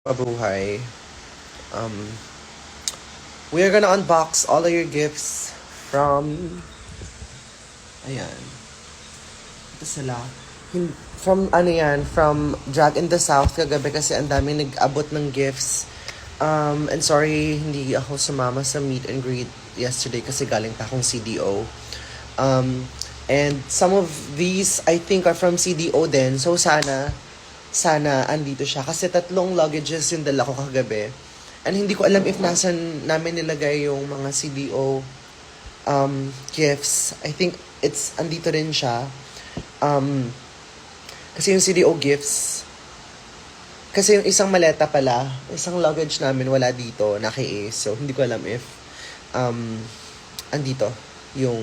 Mabuhay. Um, we are gonna unbox all of your gifts from, ayan, ito sila. From ano yan, from Drag in the South kagabi kasi ang dami nag-abot ng gifts. And sorry, hindi ako sumama sa meet and greet yesterday kasi galing pa akong CDO. And some of these, I think, are from CDO din. So sana andito siya. Kasi 3 luggages yung dala ko kagabi. And hindi ko alam if nasan namin nilagay yung mga CDO gifts. I think andito rin siya. Kasi yung CDO gifts, kasi yung isang maleta pala, isang luggage namin wala dito, naki-Ace. So, hindi ko alam if andito yung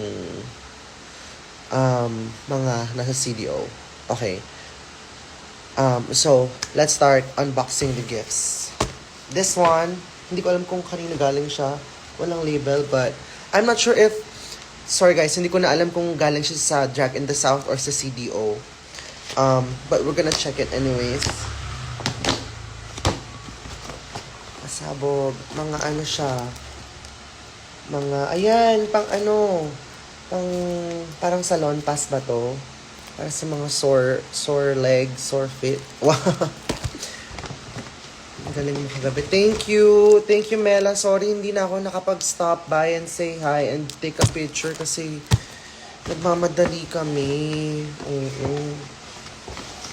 mga nasa CDO. Okay. So, let's start unboxing the gifts. This one, hindi ko alam kung kanino galing siya. Walang label, but I'm not sure if, sorry guys, hindi ko na alam kung galing siya sa Drag in the South or sa CDO. But we're gonna check it anyways. Pasabog, mga ano siya. Mga, ayan, parang salon pass ba to? Para sa mga sore legs, sore feet. Wow. Ang galing mo kagabi. Thank you, Mela. Sorry, hindi na ako nakapag-stop by and say hi and take a picture kasi nagmamadali kami.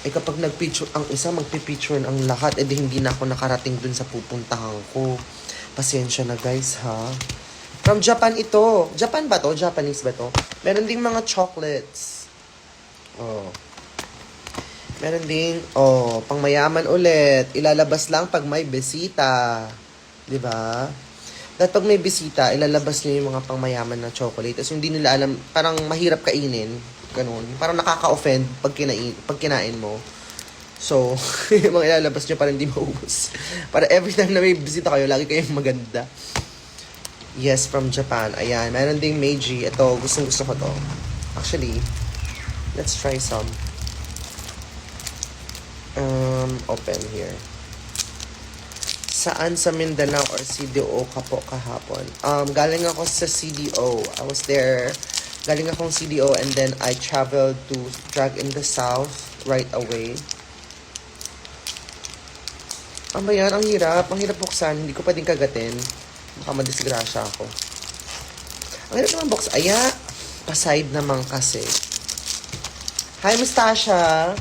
Eh kapag nag-picture ang isa, magpipicture ang lahat. Eh di hindi na ako nakarating dun sa pupuntahan ko. Pasensya na guys, ha? From Japan ito. Japan ba to? Japanese ba to? Meron ding mga chocolates. Oh. Meron ding, pang mayaman ulit. Ilalabas lang pag may bisita. 'Di ba? Dahil pag may bisita, ilalabas niyo yung mga pang mayaman na chocolate. Tapos hindi nila alam, parang mahirap kainin. Ganun. Parang nakaka-offend pag kinain mo. So, yung mga ilalabas niyo para hindi maubos. Para every time na may bisita kayo, lagi kayong maganda. Yes, from Japan. Ayan, meron ding Meiji. Ito, gustong-gusto ko to. Actually, let's try some. Open here. Saan sa Mindanao or CDO ka po kahapon? Galing ako sa CDO. I was there. Galing akong CDO and then I traveled to Drag in the South right away. Ba yan? Ang hirap. Ang hirap buksan. Hindi ko pwedeng kagatin. Baka madisgrasya ako. Ang hirap naman buksan. Aya, paside naman kasi. Hi, Miss Tasha.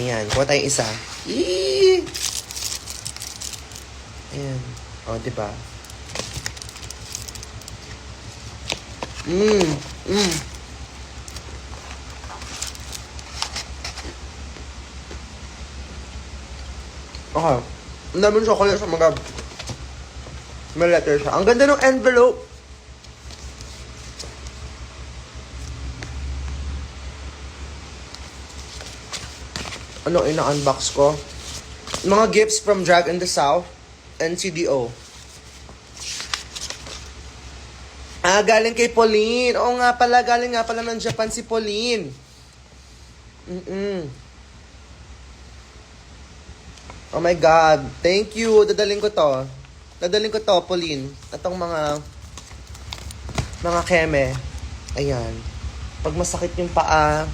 Ayan, kuha tayong isa. Eee! Ayan. O, diba? Okay. Ang daming chocolate sa mga may letter siya. Ang ganda ng envelope. Ano ina-unbox ko? Mga gifts from Drag in the South and CDO. Galing kay Pauline. Oo nga pala, galing nga pala ng Japan si Pauline. Oh my God. Thank you. Dadaling ko to, Pauline. Itong mga keme. Ayan. Pag masakit yung paa,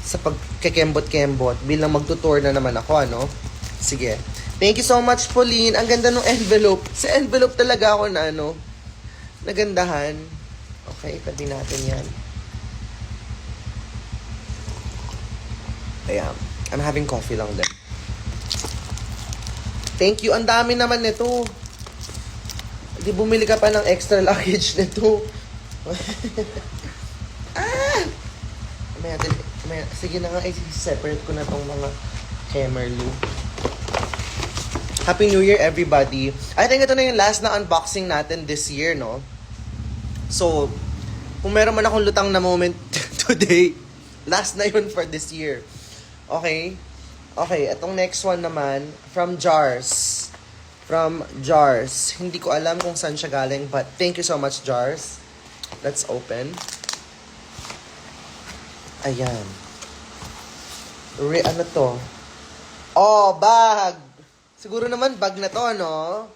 sa pagkekembot-kembot, bilang magtutour na naman ako, ano? Sige. Thank you so much, Pauline. Ang ganda ng envelope. Sa envelope talaga ako na, nagandahan. Okay, tabi natin yan. Ayan. I'm having coffee lang din. Thank you. Ang dami naman nito. Di bumili ka pa ng extra luggage nito. Sige na nga, i-separate ko na tong mga Kemerlu. Happy New Year, everybody. I think ito na yung last na unboxing natin this year, no? So, kung meron man akong lutang na moment today, last na yun for this year. Okay? Okay, itong next one naman, from Jars. Hindi ko alam kung saan siya galing, but thank you so much, Jars. Let's open. Ayan. Ano to? Oh, bag! Siguro naman bag na to, no?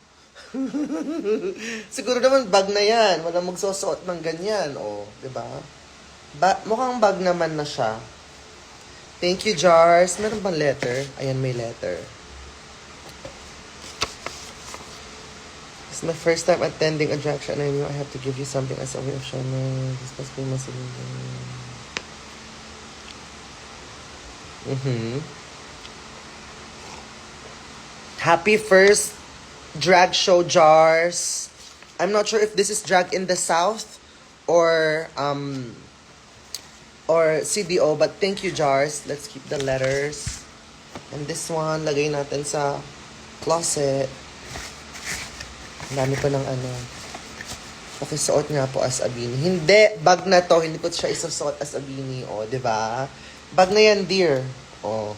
Siguro naman bag na yan. Walang magsusuot ng ganyan. Oh, di ba? Mukhang bag naman na siya. Thank you, Jars. Meron bang letter? Ayan, may letter. It's my first time attending a drag show and I knew I have to give you something as a way of showing this must be my Happy first drag show, Jars. I'm not sure if this is Drag in the South or CDO, but thank you, Jars. Let's keep the letters. And this one, lagay natin sa closet. Ang dami pa ng ano. Pakisuot nga po as a beanie. Hindi, bag na to. Hindi ko siya isusuot as a beanie. O, di ba? Bag na yan, dear. O.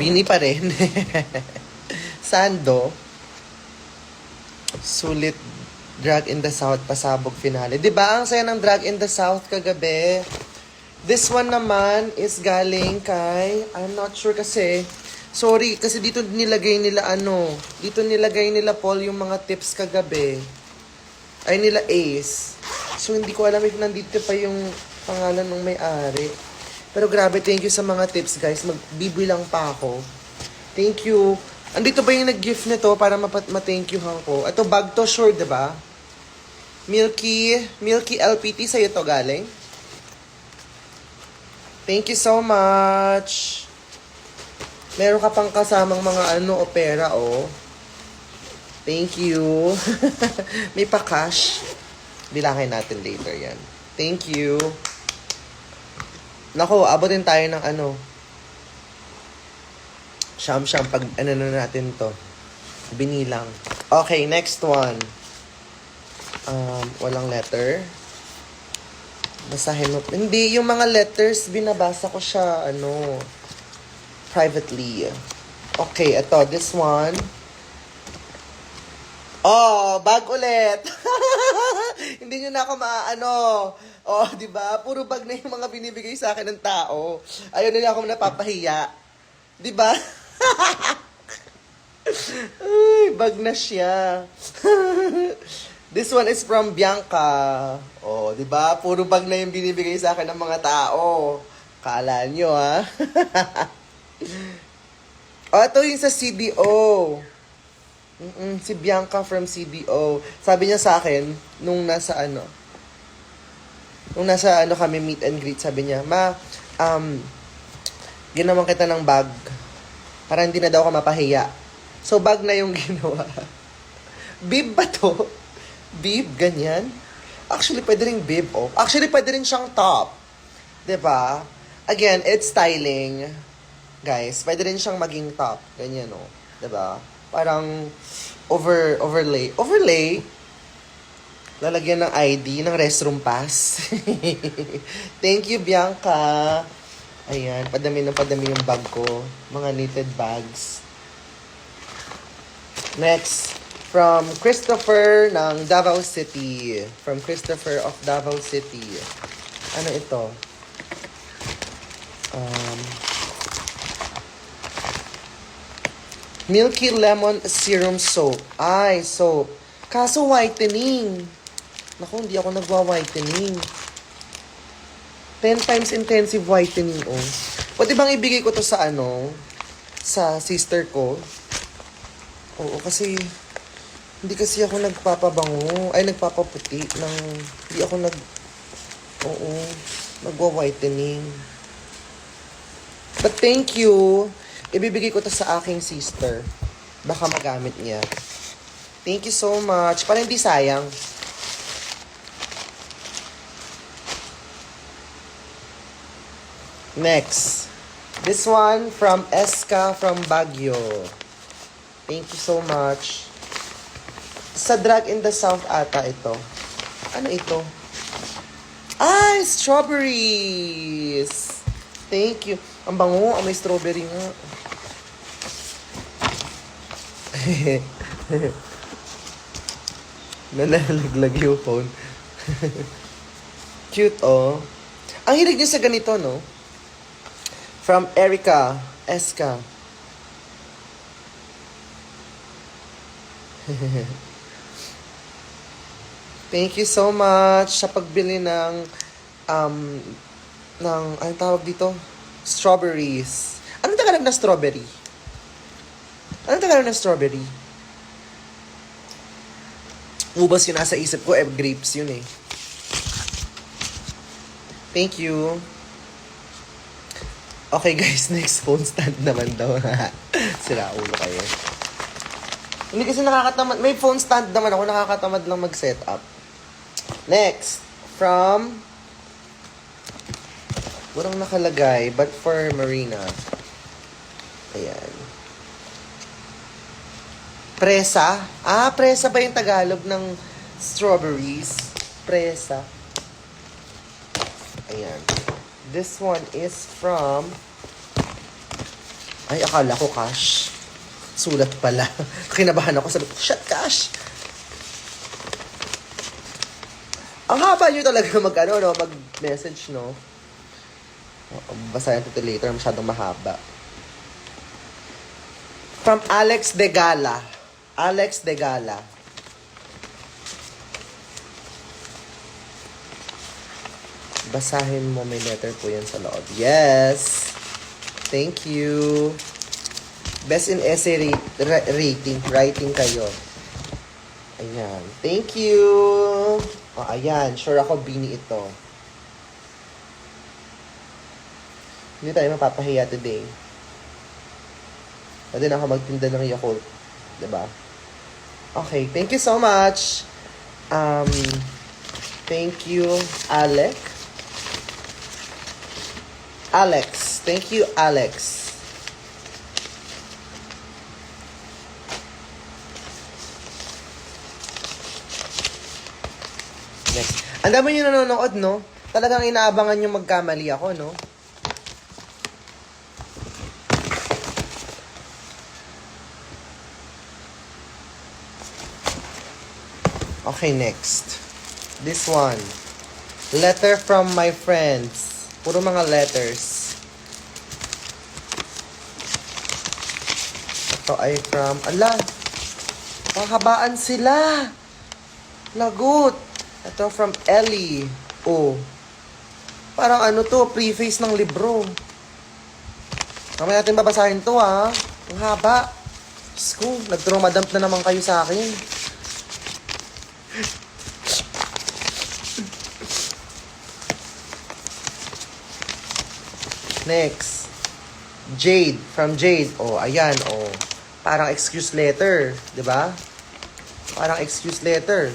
Beanie pa rin. Sando. Sulit. Drag in the South, pasabog finale. Diba ang saya ng Drag in the South kagabi? This one naman is galing kay, I'm not sure kasi, sorry, kasi dito nilagay nila dito nilagay nila Paul yung mga tips kagabi. Ay nila Ace. So hindi ko alam if nandito pa yung pangalan ng may-ari. Pero grabe, thank you sa mga tips guys. Magbibilang pa ako. Thank you. Andito ba yung nag-gift nito para ma-thank you ko? Ito, bag to, sure, diba? Milky LPT, sa'yo to galing. Thank you so much. Meron ka pang kasamang mga opera, oh. Thank you. May pa-cash. Bilangin natin later yan. Thank you. Nako, abutin tayo ng Siyam, pag na natin to. Binilang. Okay, next one. Walang letter. Basahin mo. Hindi, yung mga letters, binabasa ko siya, privately. Okay, ito, this one. Oh, bag ulit. Hindi nyo na ako Oh, di ba? Puro bag na yung mga binibigay sa akin ng tao. Ayaw nila ako napapahiya. Di ba? Ay, bag na siya. This one is from Bianca. Oh, 'di ba? Puro bag na yung binibigay sa akin ng mga tao. Kala nyo, ha? Oh, ito yung sa CDO. Si Bianca from CDO. Sabi niya sa akin, nung nasa kami meet and greet, sabi niya, ginawan kita ng bag. Para hindi na daw ako mapahiya. So, bag na yung ginawa. Bib ba to? Bib, ganyan? Actually, pwede rin bib, oh. Actually, pwede rin siyang top. 'Di ba? Again, it's styling. Guys, pwede rin siyang maging top. Ganyan, oh. 'Di ba? Parang overlay. Overlay? Lalagyan ng ID, ng restroom pass. Thank you, Bianca. Ayan, padami yung bag ko. Mga knitted bags. Next, from Christopher ng Davao City. From Christopher of Davao City. Ano ito? Milky Lemon Serum Soap. Ay, soap. Kaso whitening. Naku, hindi ako nagwa-whitening. 10 times intensive whitening, oh. Pwede bang ibigay ko to sa sa sister ko? Oo, kasi hindi kasi ako nagpapabango. Ay, nagpapaputi ng... Hindi ako nagwa-whitening. But thank you. Ibibigay ko to sa aking sister. Baka magamit niya. Thank you so much. Para hindi sayang. Next. This one from Eska from Baguio. Thank you so much. Sa Drag in the South ata ito. Ano ito? Ay, strawberries! Thank you. Ang bango, may strawberry nga. Nalalaglag yung phone. Cute, oh. Ang hilig niya sa ganito, no? From Erica Eska. Thank you so much sa pagbili ng anong tawag dito? Strawberries. Anong Tagalog na strawberry? Anong Tagalog na strawberry? Ubas yun nasa isip ko, grapes yun eh. Thank you. Okay guys, next phone stand naman daw. Sira ulo kayo. Hindi kasi nakakatamad. May phone stand naman ako, nakakatamad lang mag-set up. Next, from... Walang nakalagay, but for Marina. Ayan. Presa? Presa ba yung Tagalog ng strawberries? Presa. Ayan. This one is from... Ay, akala ko cash. Sulat pala. Kinabahan ako. Sabi ko, shit, cash! Ang haba nyo talaga mag-message, no? Basahin ito later. Masyadong mahaba. From Alex De Gala. Alex De Gala. Basahin mo, may letter po yan sa loob. Yes! Thank you. Best in essay rating. Writing kayo. Ayan. Thank you. Ayan. Sure ako, Bini ito. Hindi tayo mapapahiya today. Pwede na ako magtinda ng Yakult. Diba? Okay. Thank you so much. Thank you, Alex. Alex. Thank you, Alex. Next. Ang dami nyo nanonood, no? Talagang inaabangan nyo magkamali ako, no? Okay, next. This one. Letter from my friends. Puro mga letters. Ito ay from... Ala! Pahabaan sila! Lagot! Ito from Ellie. Oh. Parang ano to, preface ng libro. Mamaya natin babasahin to, ha? Ang haba. Diyos ko, nag-traumadump na naman kayo sa akin. Next. Jade. From Jade. Oh, ayan. Oh. Parang excuse letter. 'Di ba? Parang excuse letter.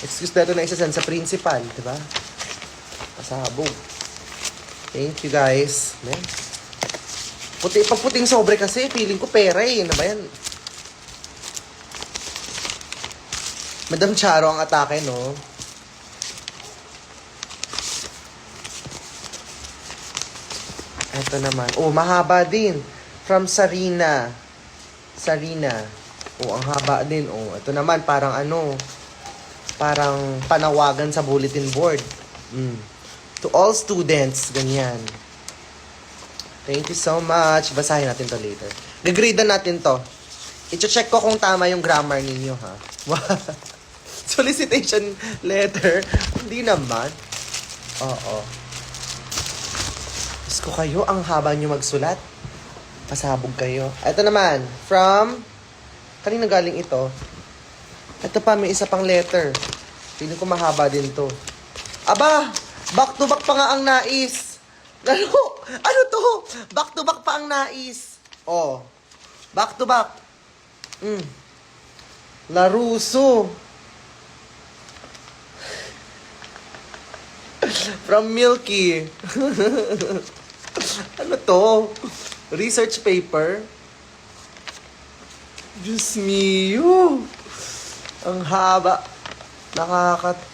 Excuse letter na isasend sa principal. 'Di ba? Pasabog. Thank you, guys. Man. Pag puting sobre kasi, feeling ko pera eh. Ano ba yan? Madam Charo ang atake, no? Ito naman. Oh, mahaba din. From Sarina. Sarina. Oh, ang haba din. Oh, ito naman parang ano. Parang panawagan sa bulletin board. To all students. Ganyan. Thank you so much. Basahin natin to later. Degrade natin to. I-check ko kung tama yung grammar ninyo, ha? Solicitation letter. Hindi naman. Oo. Ko kayo, ang haba nyo magsulat. Pasabog kayo. Ito naman, from... Kanina galing ito. Ito pa, may isa pang letter. Feeling ko mahaba din to. Aba! Back to back pa nga ang nais. Ano to? Back to back pa ang nais. Oh. Back to back. Laruso. From Milky. Ano to? Research paper? Diyos mio. Ang haba.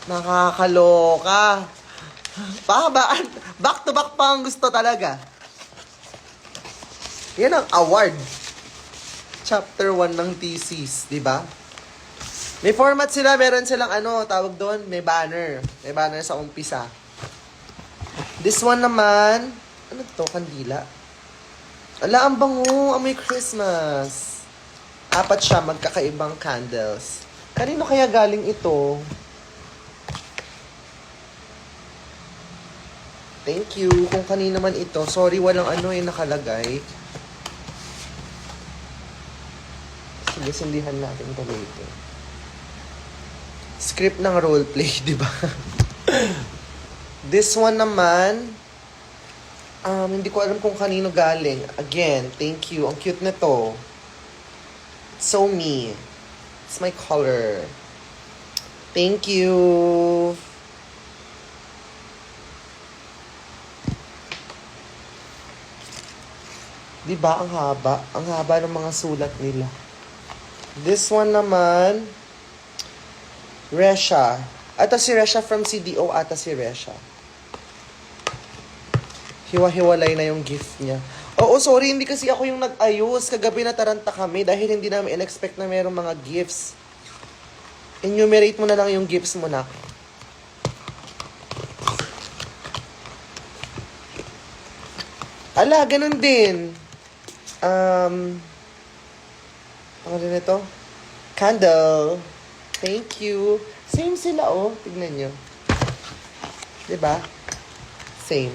Nakakaloka. Pahabaan. Back to back pa ang gusto talaga. Yan ang award. Chapter 1 ng thesis, di ba? May format sila, meron silang tawag doon, may banner. May banner sa umpisa. This one naman, ano to, kandila? Ala, ang bango, amoy Christmas. 4 siya, magkakaibang candles. Kanino kaya galing ito? Thank you. Kung kanino man ito. Sorry, walang yung nakalagay. Sige, sindihan natin ito later. Script ng roleplay, di ba? This one naman, hindi ko alam kung kanino galing. Again, thank you. Ang cute nito. So me. It's my color. Thank you. Diba ang haba? Ang haba ng mga sulat nila. This one naman, Resha. Ata si Resha from CDO, ata si Resha. Hiwa-hiwalay na yung gift niya. Oo, sorry, hindi kasi ako yung nag-ayos. Kagabi nataranta kami dahil hindi namin in-expect na mayroong mga gifts. Enumerate mo na lang yung gifts mo na. Ala, ganun din. Pangalan nito? Candle. Thank you. Same sila, oh. Tignan nyo. Diba? Same.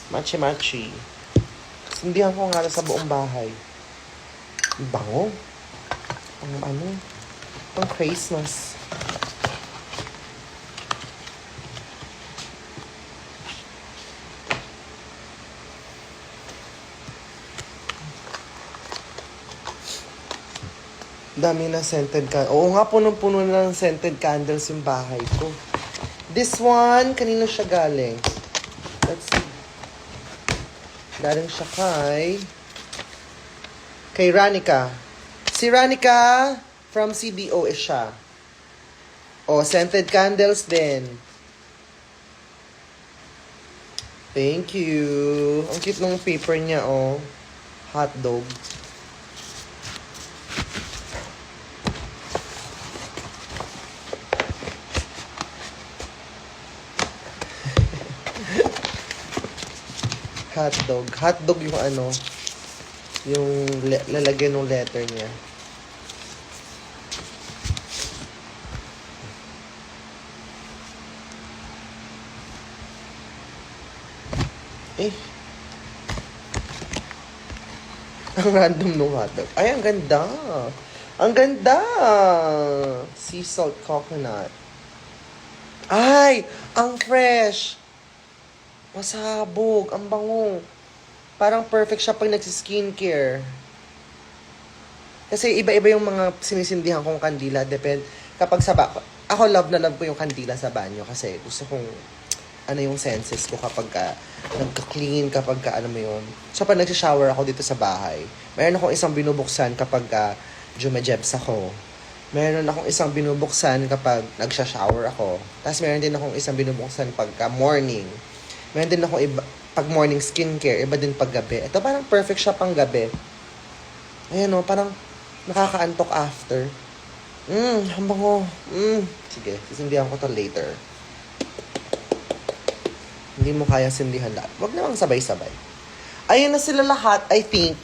Machi-machi. Sindihan ko nga sa buong bahay. Bango. Ang Christmas. Dami na scented candles. Oo nga, punong-puno na ng scented candles yung bahay ko. This one, kanino siya galing? Let's see. Galing siya kay Ranica. Si Ranica from CDO is siya. Oh, scented candles din. Thank you. Ang cute ng paper niya, oh. Hotdog. Hotdog. Hotdog yung yung lalagyan ng letter niya. Ang random nung hotdog. Ay, ang ganda. Ang ganda. Sea salt coconut. Ay, ang fresh. Masabog, ang bango. Parang perfect siya pag nagsi-skincare. Kasi iba-iba yung mga sinisindihan kong kandila. Depende. Kapag ako love na love ko yung kandila sa banyo kasi gusto kong yung senses ko kapag nagka-clean, kapag mo yun. So, pag nagsishower ako dito sa bahay, mayroon akong isang binubuksan kapag jumajebs ako. Meron akong isang binubuksan kapag nagsha-shower ako. Tapos meron din akong isang binubuksan pagka morning. Meron din ako pag morning skincare, iba din pag gabi. Ito parang perfect siya pang gabi. Ayan o, parang nakakaantok after. Ang bango. Sige, sisindihan ko to later. Hindi mo kaya sindihan lahat. Huwag namang sabay-sabay. Ayun na sila lahat, I think.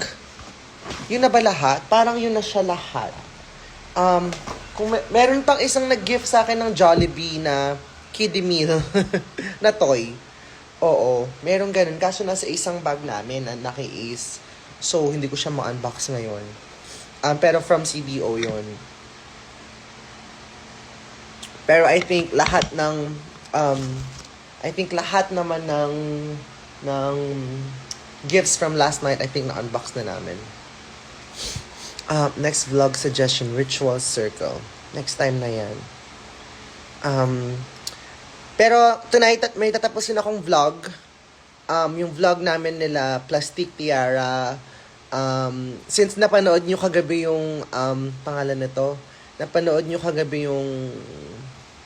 Yun na ba lahat? Parang yun na siya lahat. Kung meron pang isang nag-gift sa akin ng Jollibee na kiddie meal na toy. Oo, meron ganun. Kaso nasa isang bag namin na naki-ace. So, hindi ko siya ma-unbox ngayon. Pero from CDO yun. Pero I think lahat naman ng gifts from last night, I think na-unbox na namin. Next vlog suggestion, Ritual Circle. Next time na yan. Pero tonight may tatapusin akong vlog. Yung vlog namin nila Plastic Tiara. Since napanood nyo kagabi yung pangalan nito, napanood nyo kagabi yung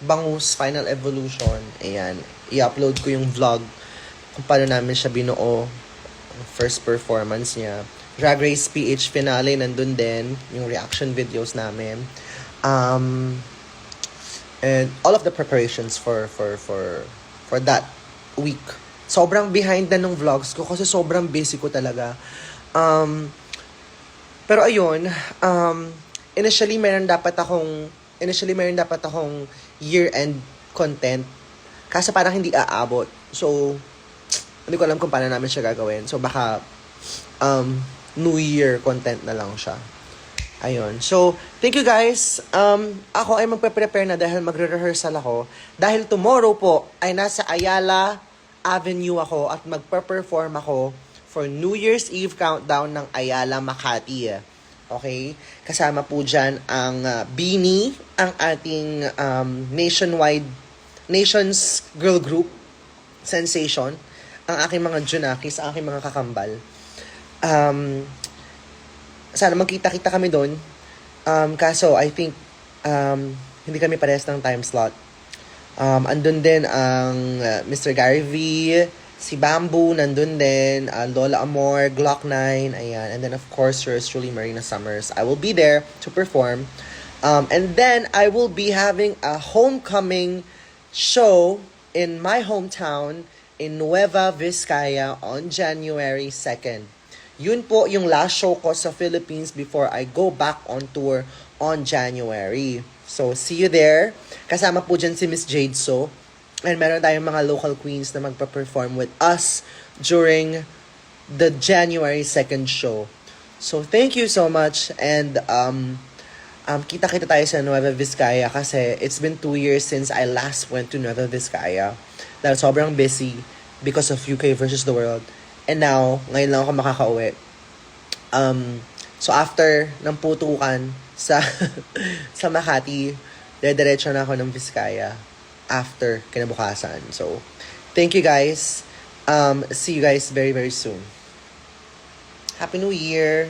Bangus Final Evolution. Ayan, i-upload ko yung vlog kung paano namin siya binuo, first performance niya. Drag Race PH finale, nandun din. Yung reaction videos namin. And all of the preparations for that week. Sobrang behind na nung vlogs ko kasi sobrang busy ko talaga. Pero ayun, initially meron dapat akong year-end content kasi parang hindi aabot. So, hindi ko alam kung paano namin siya gagawin. So, baka New Year content na lang siya. Ayun. So, thank you guys. Ako ay magpe-prepare na dahil magre-rehearsal ako. Dahil tomorrow po ay nasa Ayala Avenue ako at magpe-perform ako for New Year's Eve countdown ng Ayala Makati. Okay? Kasama po dyan ang Beanie, ang ating nation's girl group sensation, ang aking mga junakis, ang aking mga kakambal. Sana magkita-kita kami doon. Kaso, I think, hindi kami parehas ng time slot. Andun din ang Mr. Gary V, si Bamboo, nandun din, Lola Amor, Glock 9, ayan. And then, of course, yours truly, Marina Summers. I will be there to perform. And then, I will be having a homecoming show in my hometown in Nueva Vizcaya on January 2nd. Yun po yung last show ko sa Philippines before I go back on tour on January. So, see you there. Kasama po dyan si Miss Jade So. And meron tayong mga local queens na magpa-perform with us during the January 2nd show. So, thank you so much. And, kita-kita tayo sa Nueva Vizcaya kasi it's been 2 years since I last went to Nueva Vizcaya. Dahil sobrang busy because of UK versus the world. And now, ngayon lang ako makakauwi. So after ng putukan sa sa Makati, diretso na ako ng Vizcaya after kinabukasan. So, thank you guys. See you guys very, very soon. Happy New Year!